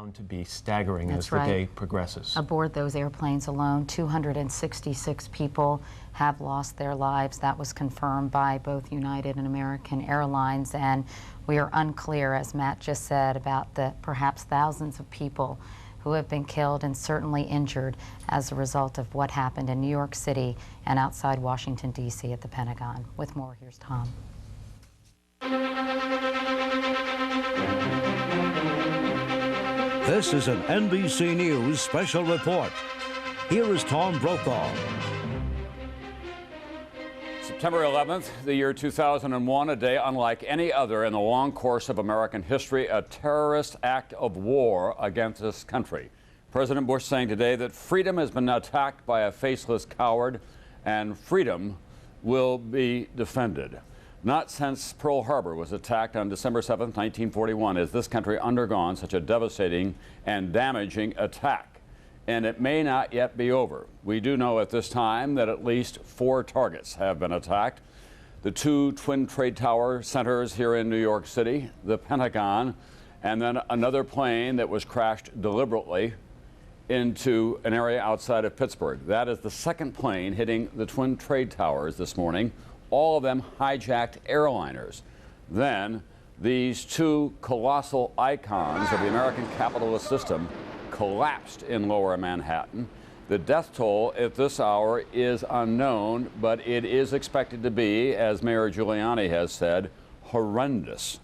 bound to be staggering That's as the day progresses. Aboard those airplanes alone, 266 people have lost their lives. That was confirmed by both United and American Airlines, and we are unclear, as Matt just said, about the perhaps thousands of people who have been killed and certainly injured as a result of what happened in New York City and outside Washington, D.C. at the Pentagon. With more, here's Tom. This is an NBC News special report. Here is Tom Brokaw. September 11th, the year 2001, a day unlike any other in the long course of American history, a terrorist act of war against this country. President Bush saying today that freedom has been attacked by a faceless coward and freedom will be defended. Not since Pearl Harbor was attacked on December 7th, 1941, has this country undergone such a devastating and damaging attack. And it may not yet be over. We do know at this time that at least 4 targets have been attacked. The 2 Twin Trade Tower centers here in New York City, the Pentagon, and then another plane that was crashed deliberately into an area outside of Pittsburgh. That is the second plane hitting the Twin Trade Towers this morning, all of them hijacked airliners. Then these 2 colossal icons of the American capitalist system collapsed in lower Manhattan. The death toll at this hour is unknown, but it is expected to be, as Mayor Giuliani has said, horrendous.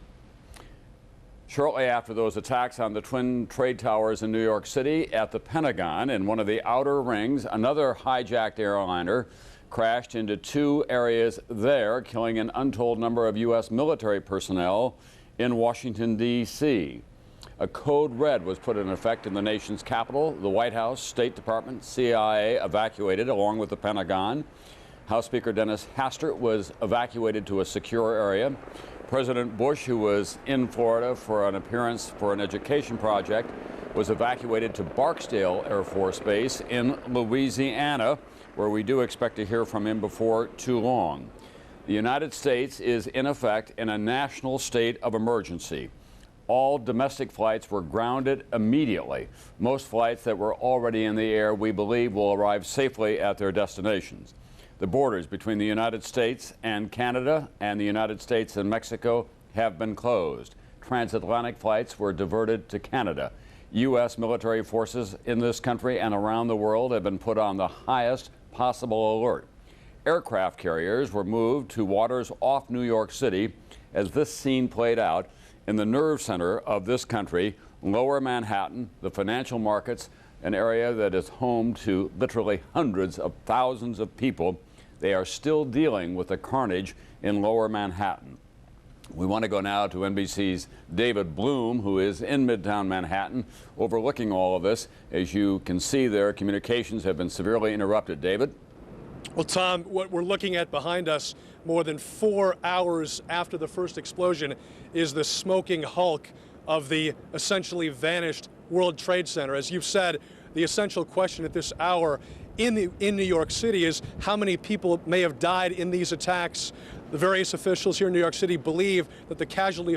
Shortly after those attacks on the Twin Trade Towers in New York City, at the Pentagon, in one of the outer rings, another hijacked airliner crashed into 2 areas there, killing an untold number of U.S. military personnel in Washington, D.C. A code red was put in effect in the nation's capital. The White House, State Department, CIA evacuated along with the Pentagon. House Speaker Dennis Hastert was evacuated to a secure area. President Bush, who was in Florida for an appearance for an education project, was evacuated to Barksdale Air Force Base in Louisiana, where we do expect to hear from him before too long. The United States is in effect in a national state of emergency. All domestic flights were grounded immediately. Most flights that were already in the air, we believe, will arrive safely at their destinations. The borders between the United States and Canada and the United States and Mexico have been closed. Transatlantic flights were diverted to Canada. U.S. military forces in this country and around the world have been put on the highest possible alert. Aircraft carriers were moved to waters off New York City as this scene played out in the nerve center of this country, lower Manhattan, the financial markets, an area that is home to literally hundreds of thousands of people. They are still dealing with the carnage in lower Manhattan. We want to go now to NBC's David Bloom, who is in Midtown Manhattan, overlooking all of this. As you can see there, communications have been severely interrupted. David? Well, Tom, what we're looking at behind us more than 4 hours after the first explosion is the smoking hulk of the essentially vanished World Trade Center. As you've said, the essential question at this hour in New York City is how many people may have died in these attacks. The various officials here in New York City believe that the casualty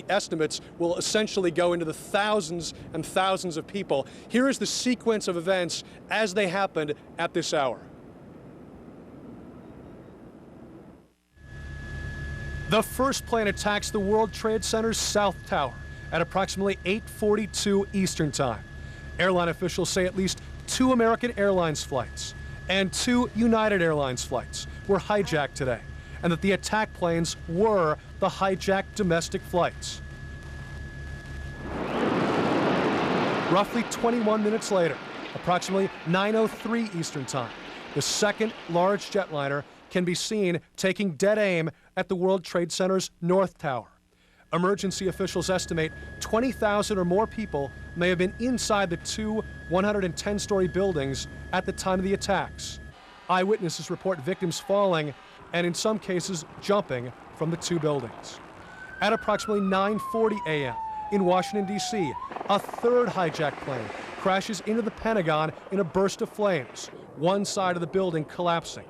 estimates will essentially go into the thousands and thousands of people. Here is the sequence of events as they happened at this hour. The first plane attacks the World Trade Center's South Tower at approximately 8:42 Eastern Time. Airline officials say at least 2 American Airlines flights and 2 United Airlines flights were hijacked today, and that the attack planes were the hijacked domestic flights. Roughly 21 minutes later, approximately 9:03 Eastern Time, the second large jetliner can be seen taking dead aim at the World Trade Center's North Tower. Emergency officials estimate 20,000 or more people may have been inside the 2 110-story buildings at the time of the attacks. Eyewitnesses report victims falling and in some cases jumping from the 2 buildings. At approximately 9:40 a.m. in Washington, D.C., a third hijacked plane crashes into the Pentagon in a burst of flames, one side of the building collapsing.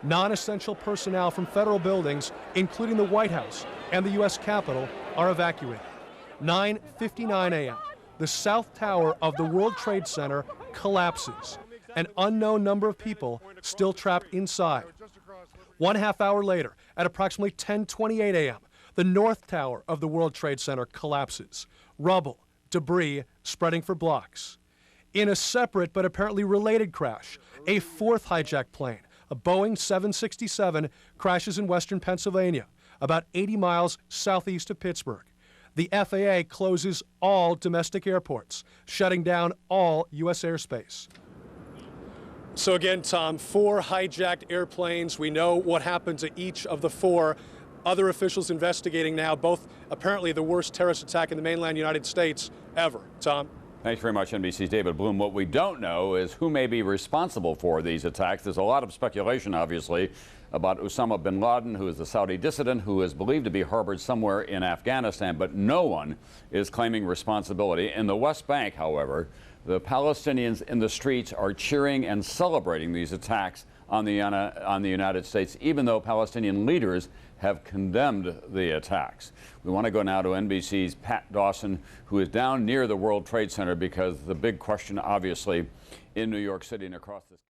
Non-essential personnel from federal buildings, including the White House and the U.S. Capitol, are evacuated. 9:59 a.m., the South Tower of the World Trade Center collapses. An unknown number of people still trapped inside. 1/2 hour later, at approximately 10:28 a.m., the North Tower of the World Trade Center collapses. Rubble, debris spreading for blocks. In a separate but apparently related crash, a fourth hijacked plane, a Boeing 767, crashes in western Pennsylvania, about 80 miles southeast of Pittsburgh. The FAA closes all domestic airports, shutting down all U.S. airspace. So again, Tom, 4 hijacked airplanes. We know what happened to each of the 4. Other officials investigating now, both apparently the worst terrorist attack in the mainland United States ever. Tom? Thanks very much, NBC's David Bloom. What we don't know is who may be responsible for these attacks. There's a lot of speculation, obviously, about Osama bin Laden, who is a Saudi dissident who is believed to be harbored somewhere in Afghanistan, but no one is claiming responsibility. In the West Bank, however, the Palestinians in the streets are cheering and celebrating these attacks on the United States, even though Palestinian leaders have condemned the attacks. We want to go now to NBC's Pat Dawson, who is down near the World Trade Center, because the big question, obviously, in New York City and across this